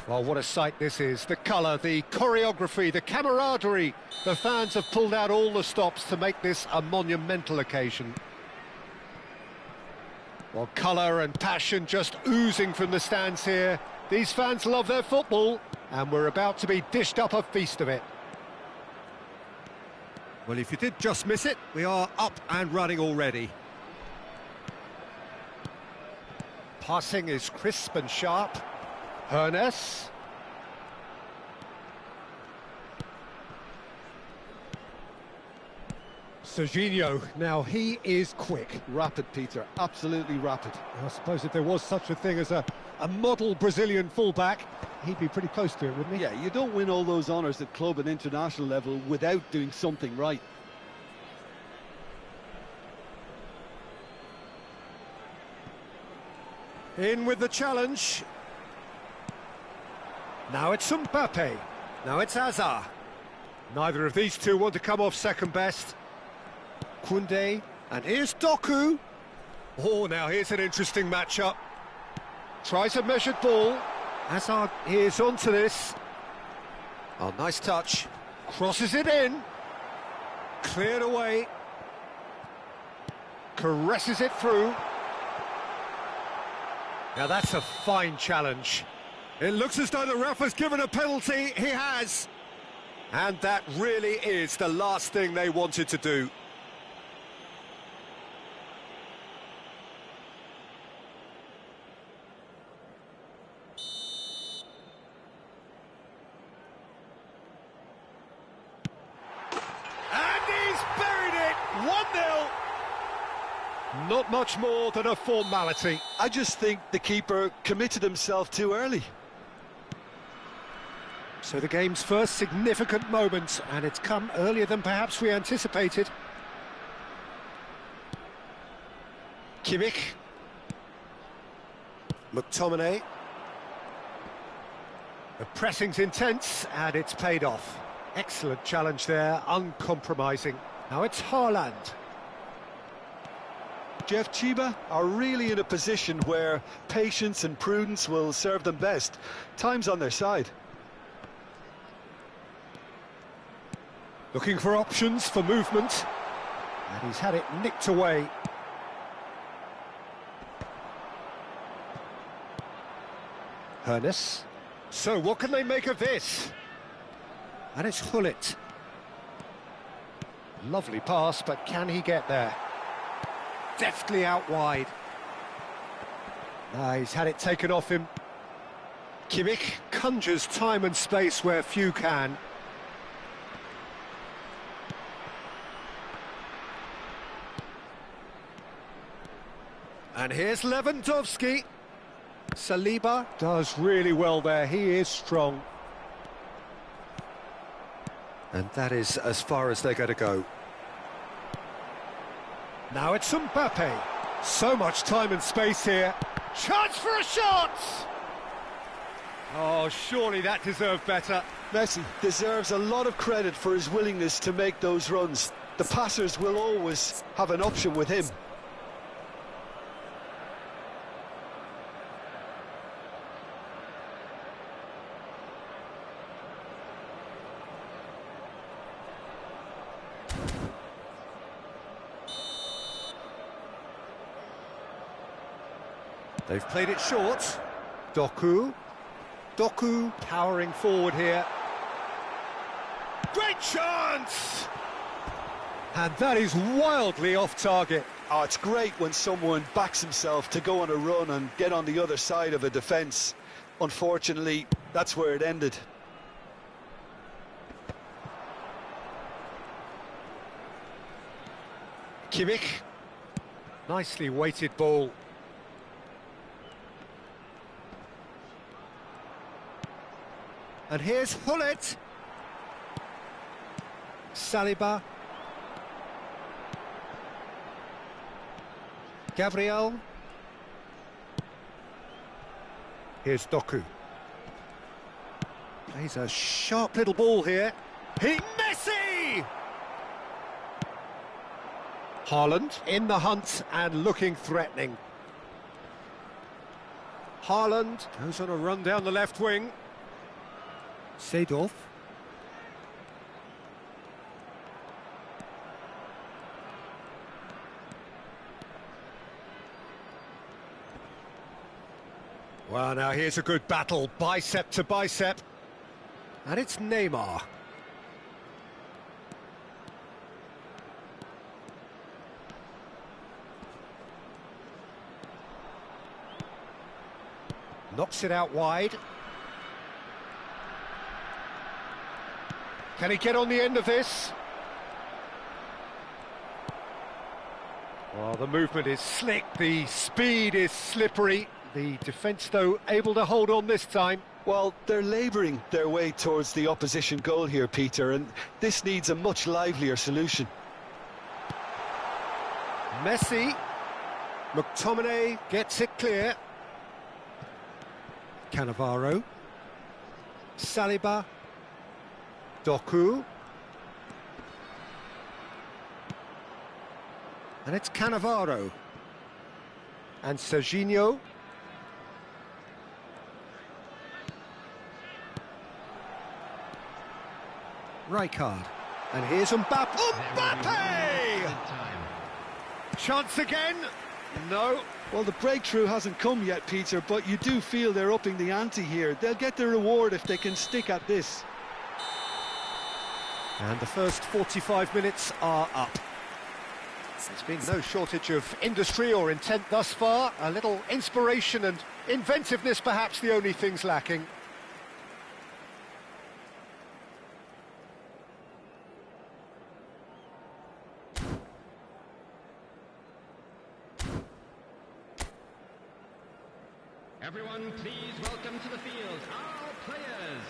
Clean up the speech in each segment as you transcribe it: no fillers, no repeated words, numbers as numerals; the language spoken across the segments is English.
Well, what a sight this is. The colour, the choreography, the camaraderie. The fans have pulled out all the stops to make this a monumental occasion. Well, colour and passion just oozing from the stands here. These fans love their football, and we're about to be dished up a feast of it. Well, if you did just miss it, we are up and running already. Passing is crisp and sharp. Hernes. Serginho, now he is quick. Rapid, Peter, absolutely rapid. I suppose if there was such a thing as a model Brazilian fullback, he'd be pretty close to it, wouldn't he? Yeah, you don't win all those honours at club and international level without doing something right. In with the challenge. Now it's Mbappe. Now it's Hazard. Neither of these two want to come off second best. Koundé, and here's Doku. Oh, now here's an interesting matchup. Tries a measured ball. Hazard is onto this. Oh, nice touch. Crosses it in. Cleared away. Caresses it through. Now that's a fine challenge. It looks as though the ref has given a penalty. He has. And that really is the last thing they wanted to do. And he's buried it! 1-0. Not much more than a formality. I just think the keeper committed himself too early. So the game's first significant moment, and it's come earlier than perhaps we anticipated. Kimmich. McTominay. The pressing's intense, and it's paid off. Excellent challenge there, uncompromising. Now it's Haaland. Jeff Chiba are really in a position where patience and prudence will serve them best. Time's on their side. Looking for options for movement. And he's had it nicked away. Hernes. So what can they make of this? And it's Hullet. Lovely pass, but can he get there? Deftly out wide. He's had it taken off him. Kimmich conjures time and space where few can. And here's Lewandowski. Saliba does really well there, he is strong. And that is as far as they're going to go. Now it's Mbappe. So much time and space here. Chance for a shot! Oh, surely that deserved better. Messi deserves a lot of credit for his willingness to make those runs. The passers will always have an option with him. They've played it short. Doku. Doku powering forward here. Great chance! And that is wildly off target. Oh, it's great when someone backs himself to go on a run and get on the other side of a defence. Unfortunately, that's where it ended. Kimmich. Nicely weighted ball. And here's Hullet. Saliba. Gabriel. Here's Doku. Plays a sharp little ball here. Messi! Haaland in the hunt and looking threatening. Haaland goes on a run down the left wing. Seedorf. Well, now here's a good battle, bicep to bicep. And it's Neymar. Knocks it out wide. Can he get on the end of this? Well, the movement is slick, the speed is slippery. The defence, though, able to hold on this time. Well, they're labouring their way towards the opposition goal here, Peter, and this needs a much livelier solution. Messi. McTominay gets it clear. Cannavaro. Saliba. Doku. And it's Cannavaro. And Serginho. Rijkaard. And here's Mbappe. Mbappe! Chance again? No. Well, the breakthrough hasn't come yet, Peter, but you do feel they're upping the ante here. They'll get the reward if they can stick at this. And the first 45 minutes are up. There's been no shortage of industry or intent thus far. A little inspiration and inventiveness, perhaps the only things lacking. Everyone, please welcome to the field our players.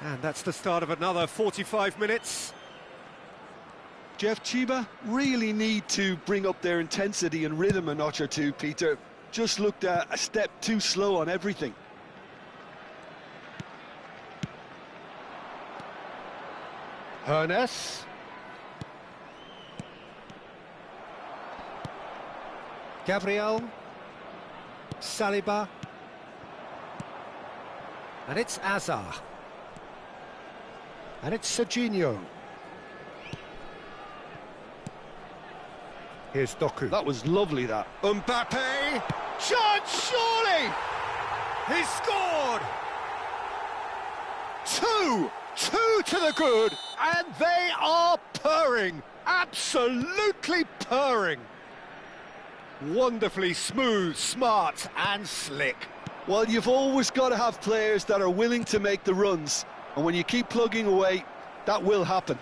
And that's the start of another 45 minutes. Jeff, Chiba really need to bring up their intensity and rhythm a notch or two, Peter. Just looked a step too slow on everything. Hernes. Gabriel. Saliba. And it's Azar. And it's Serginho. Here's Doku. That was lovely, that. Mbappe! Chance, surely! He's scored! Two to the good, and they are purring. Absolutely purring. Wonderfully smooth, smart and slick. Well, you've always got to have players that are willing to make the runs, and when you keep plugging away, that will happen.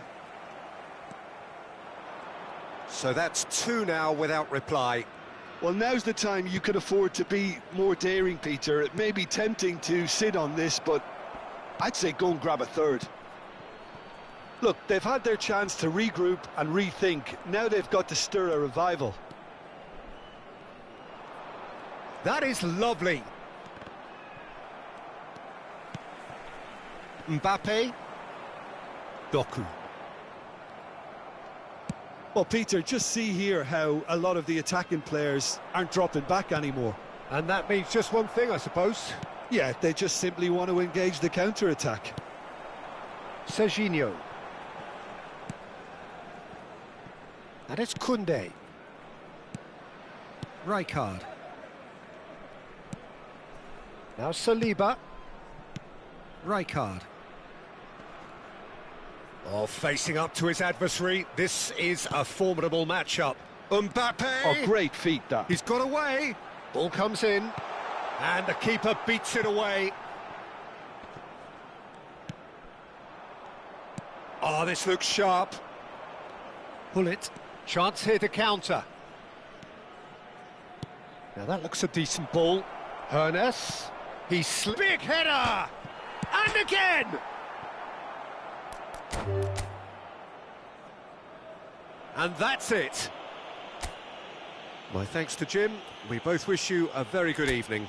So that's two now without reply. Well, now's the time you could afford to be more daring, Peter. It may be tempting to sit on this, but I'd say go and grab a third. Look, they've had their chance to regroup and rethink. Now they've got to stir a revival. That is lovely. Mbappe. Doku. Well, Peter, just see here how a lot of the attacking players aren't dropping back anymore. And that means just one thing, I suppose. Yeah, they just simply want to engage the counter-attack. Serginho. And it's Koundé. Rijkaard. Now Saliba. Rijkaard. Oh, facing up to his adversary. This is a formidable matchup. Mbappe! Oh, great feat, that. He's got away. Ball comes in. And the keeper beats it away. Oh, this looks sharp. Pull it. Chance here to counter. Now that looks a decent ball. Hernes. He's big header! And again! And that's it. My thanks to Jim. We both wish you a very good evening.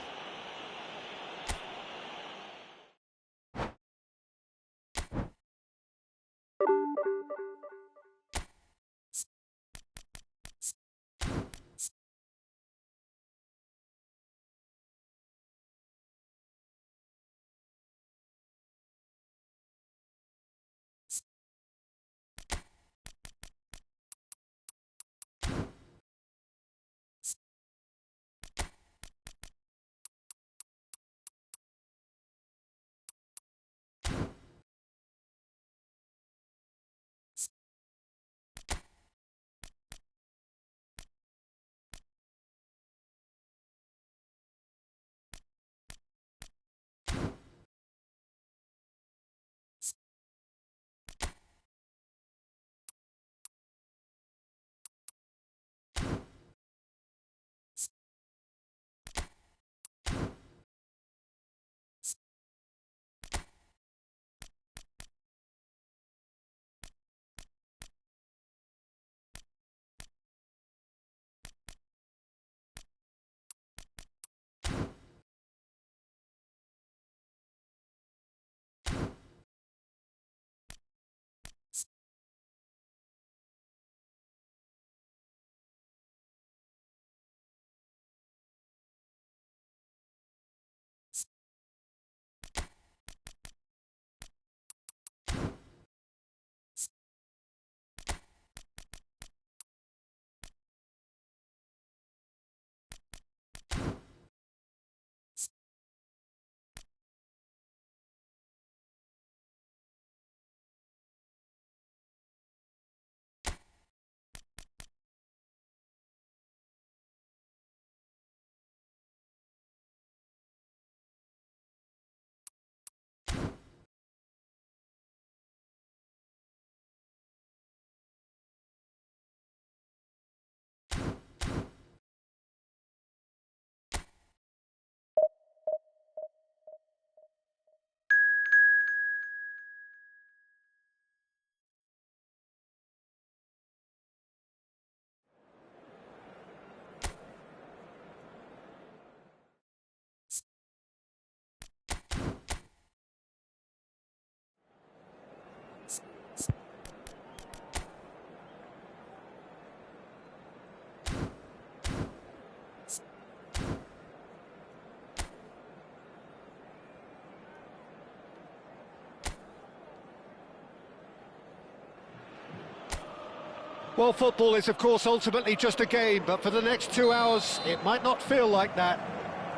Well, football is, of course, ultimately just a game, but for the next 2 hours, it might not feel like that.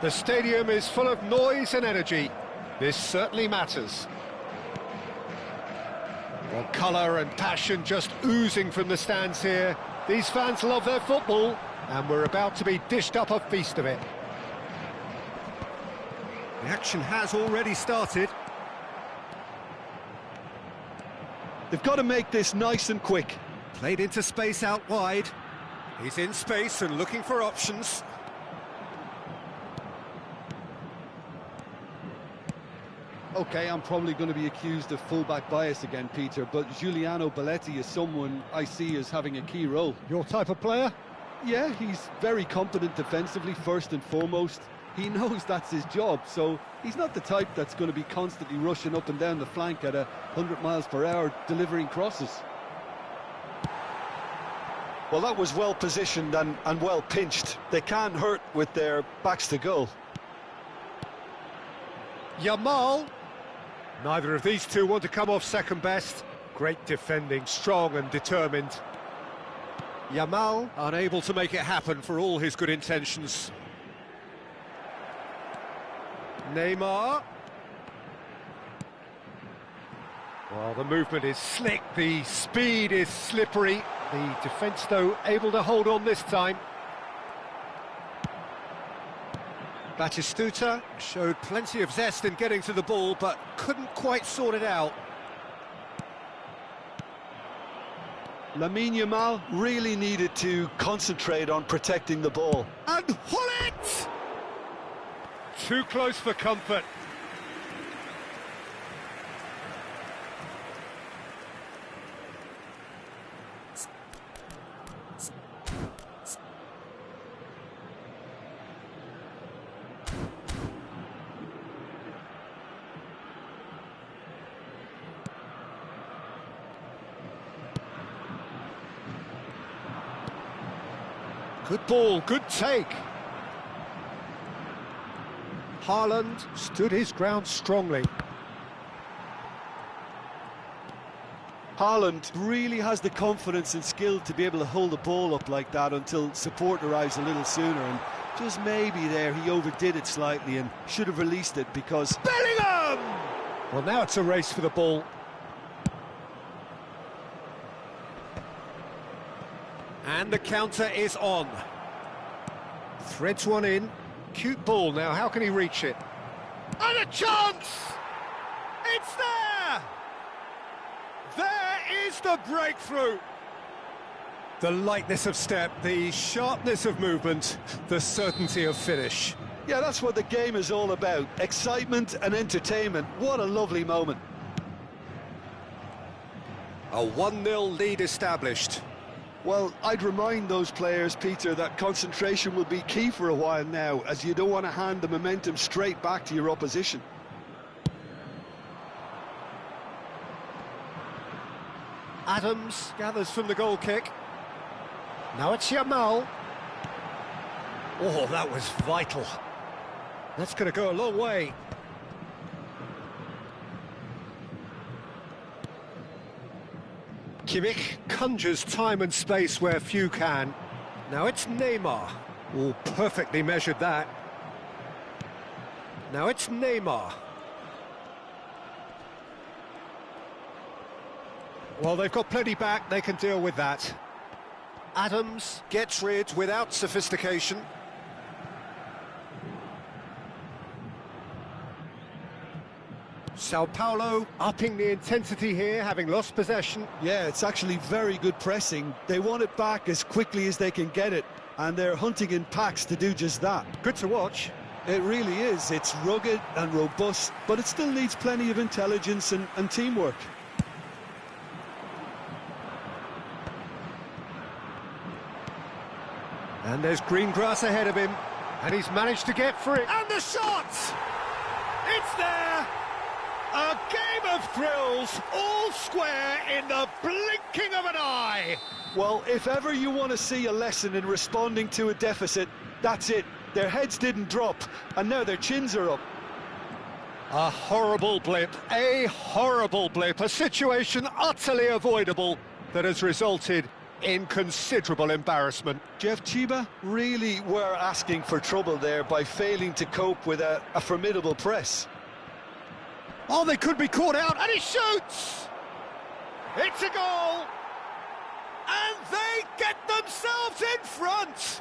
The stadium is full of noise and energy. This certainly matters. Well, colour and passion just oozing from the stands here. These fans love their football, and we're about to be dished up a feast of it. The action has already started. They've got to make this nice and quick. Played into space out wide. He's in space and looking for options. OK, I'm probably going to be accused of fullback bias again, Peter, but Giuliano Belletti is someone I see as having a key role. Your type of player? Yeah, he's very competent defensively, first and foremost. He knows that's his job, so he's not the type that's going to be constantly rushing up and down the flank at 100 miles per hour, delivering crosses. Well, that was well positioned and well pinched. They can't hurt with their backs to goal. Yamal. Neither of these two want to come off second best. Great defending, strong and determined. Yamal unable to make it happen for all his good intentions. Neymar. Well, the movement is slick, the speed is slippery. The defence, though, able to hold on this time. Batistuta showed plenty of zest in getting to the ball, but couldn't quite sort it out. Lamine Yamal really needed to concentrate on protecting the ball. And Hullet! Too close for comfort. Good ball, good take. Haaland stood his ground strongly. Haaland really has the confidence and skill to be able to hold the ball up like that until support arrives a little sooner, and just maybe there he overdid it slightly and should have released it because... Bellingham! Well, now it's a race for the ball. And the counter is on. Threads one in. Cute ball now, how can he reach it? And a chance! It's there! There is the breakthrough! The lightness of step, the sharpness of movement, the certainty of finish. Yeah, that's what the game is all about. Excitement and entertainment. What a lovely moment. A 1-0 lead established. Well, I'd remind those players, Peter, that concentration will be key for a while now, as you don't want to hand the momentum straight back to your opposition. Adams gathers from the goal kick. Now it's Yamal. Oh, that was vital. That's going to go a long way. Kimmich conjures time and space where few can. Now it's Neymar. Oh, perfectly measured that. Now it's Neymar. Well, they've got plenty back, they can deal with that. Adams gets rid without sophistication. Sao Paulo upping the intensity here, having lost possession. Yeah, it's actually very good pressing. They want it back as quickly as they can get it, and they're hunting in packs to do just that. Good to watch. It really is. It's rugged and robust, but it still needs plenty of intelligence and teamwork. And there's green grass ahead of him, and he's managed to get free. And the shot! It's there! A game of thrills, all square in the blinking of an eye. Well, if ever you want to see a lesson in responding to a deficit, that's it. Their heads didn't drop, and now their chins are up. A horrible blip, a situation utterly avoidable that has resulted in considerable embarrassment. Jeff, Chiba really were asking for trouble there by failing to cope with a formidable press. Oh, they could be caught out, and he shoots! It's a goal! And they get themselves in front!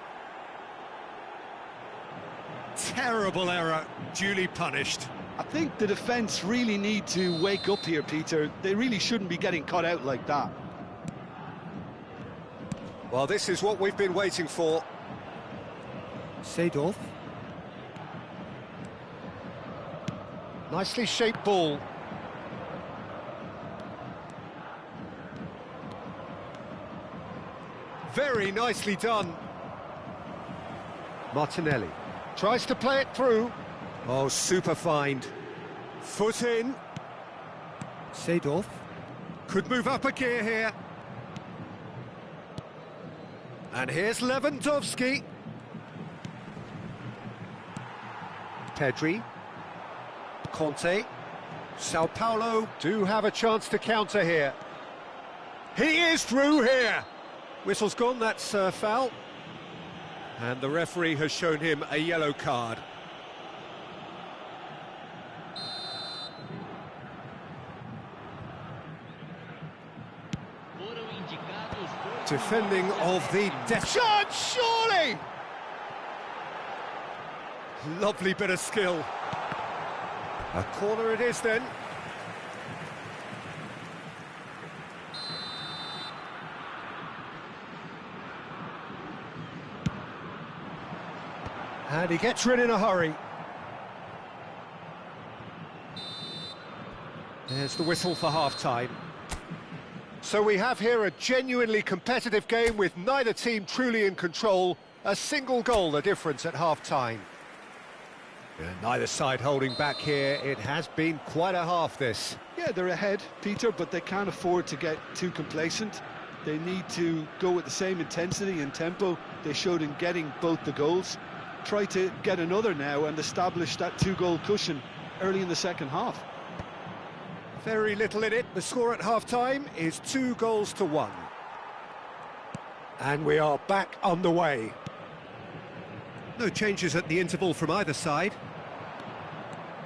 Terrible error, duly punished. I think the defence really need to wake up here, Peter. They really shouldn't be getting caught out like that. Well, this is what we've been waiting for. Seedorf. Nicely shaped ball. Very nicely done. Martinelli tries to play it through. Oh, super find. Foot in. Seedorf could move up a gear here. And here's Lewandowski. Pedri. Conte. Sao Paulo do have a chance to counter here. He is through here. Whistle's gone, that's a foul. And the referee has shown him a yellow card. Defending of the death shot, surely! Lovely bit of skill. A corner it is then. And he gets rid in a hurry. There's the whistle for half-time. So we have here a genuinely competitive game with neither team truly in control. A single goal the difference at half-time. Neither side holding back here. It has been quite a half, this. Yeah, they're ahead, Peter, but they can't afford to get too complacent. They need to go with the same intensity and tempo they showed in getting both the goals. Try to get another now and establish that two-goal cushion early in the second half. Very little in it. The score at half-time is 2-1. And we are back on the way. No changes at the interval from either side.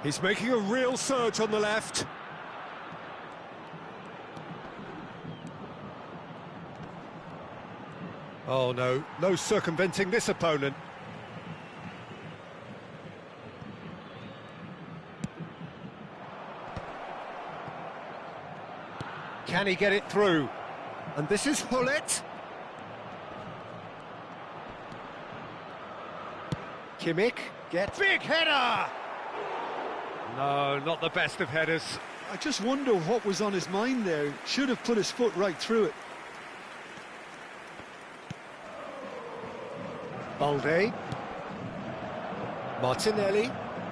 He's making a real surge on the left. Oh no, no circumventing this opponent. Can he get it through? And this is Hullet. Kimmich gets big header! No, not the best of headers. I just wonder what was on his mind there. Should have put his foot right through it. Balde. Martinelli.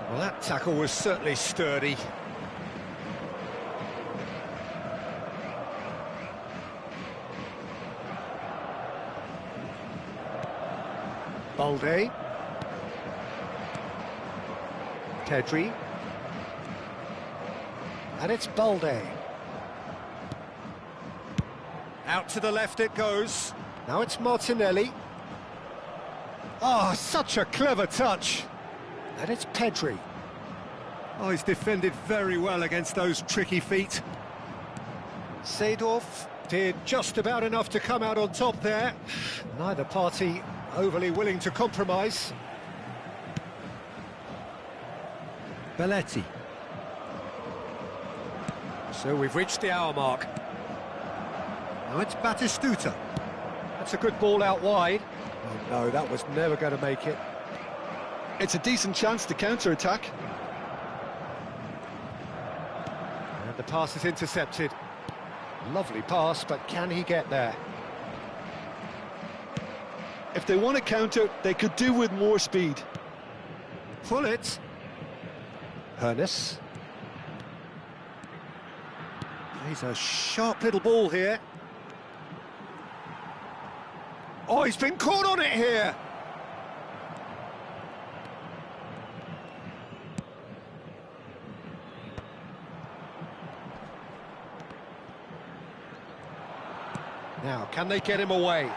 Well, that tackle was certainly sturdy. Balde. Pedri. And it's Balde. Out to the left it goes. Now it's Martinelli. Oh, such a clever touch. And it's Pedri. Oh, he's defended very well against those tricky feet. Seedorf did just about enough to come out on top there. Neither party overly willing to compromise. Belletti. So we've reached the hour mark. Now it's Batistuta. That's a good ball out wide. Oh no, that was never going to make it. It's a decent chance to counter-attack. And the pass is intercepted. Lovely pass, but can he get there? If they want to counter, they could do with more speed. Hullet. Hernes. He's a sharp little ball here. Oh, he's been caught on it here. Now, can they get him away?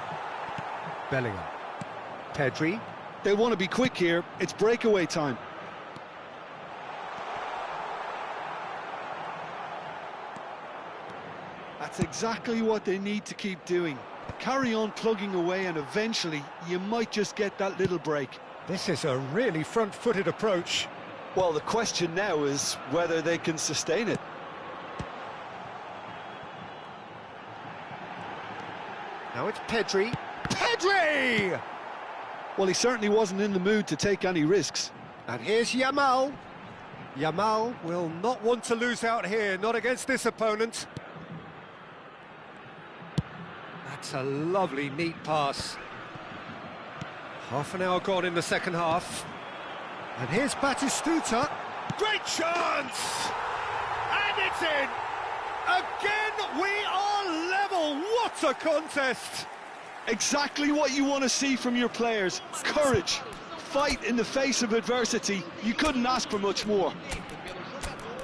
Bellingham. Pedri. They want to be quick here. It's breakaway time. That's exactly what they need to keep doing. Carry on plugging away and eventually you might just get that little break. This is a really front-footed approach. Well, the question now is whether they can sustain it. Now it's Pedri. Pedri! Well, he certainly wasn't in the mood to take any risks. And here's Yamal. Yamal will not want to lose out here, not against this opponent. That's a lovely, neat pass. Half an hour gone in the second half. And here's Batistuta. Great chance! And it's in! Again, we are level! What a contest! Exactly what you want to see from your players. Courage, fight in the face of adversity. You couldn't ask for much more.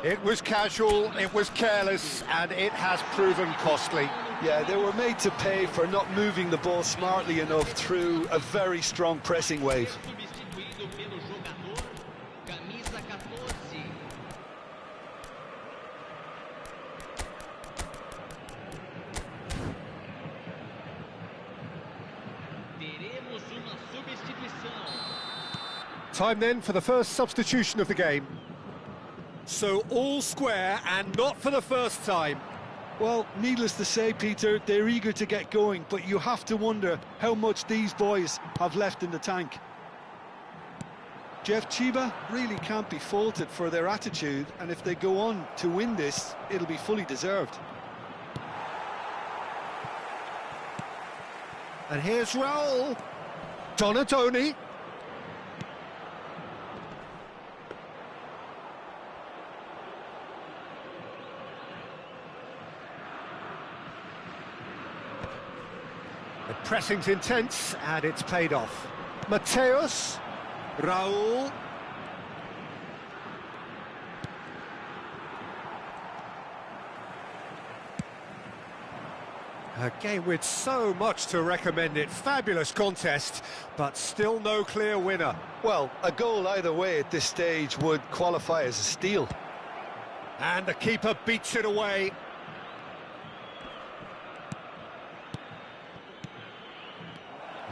It was casual, it was careless, and it has proven costly. Yeah, they were made to pay for not moving the ball smartly enough through a very strong pressing wave. Time then for the first substitution of the game. So all square and not for the first time. Well, needless to say, Peter, they're eager to get going, but you have to wonder how much these boys have left in the tank. Jeff Chiba really can't be faulted for their attitude, and if they go on to win this, it'll be fully deserved. And here's Raul. Donatoni. The pressing's intense, and it's paid off. Mateus, Raul. A game with so much to recommend it. Fabulous contest, but still no clear winner. Well, a goal either way at this stage would qualify as a steal. And the keeper beats it away.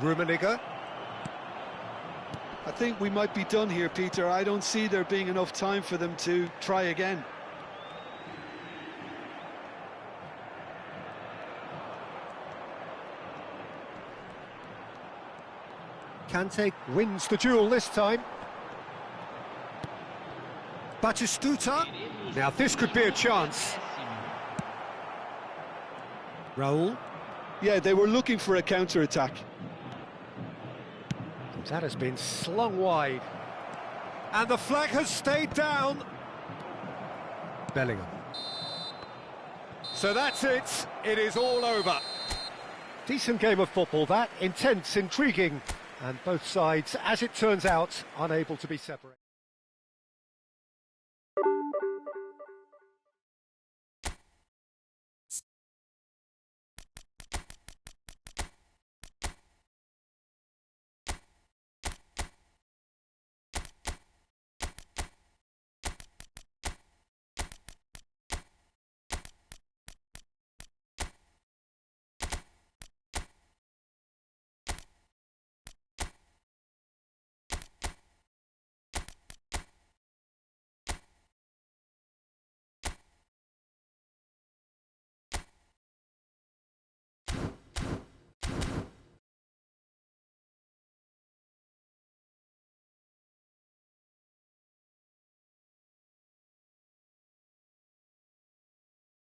Rummenigge. I think we might be done here, Peter. I don't see there being enough time for them to try again. Kante wins the duel this time. Batistuta. Now this could be a chance. Raul. Yeah, they were looking for a counter-attack. That has been slung wide. And the flag has stayed down. Bellingham. So that's it. It is all over. Decent game of football, that. Intense, intriguing. And both sides, as it turns out, unable to be separated.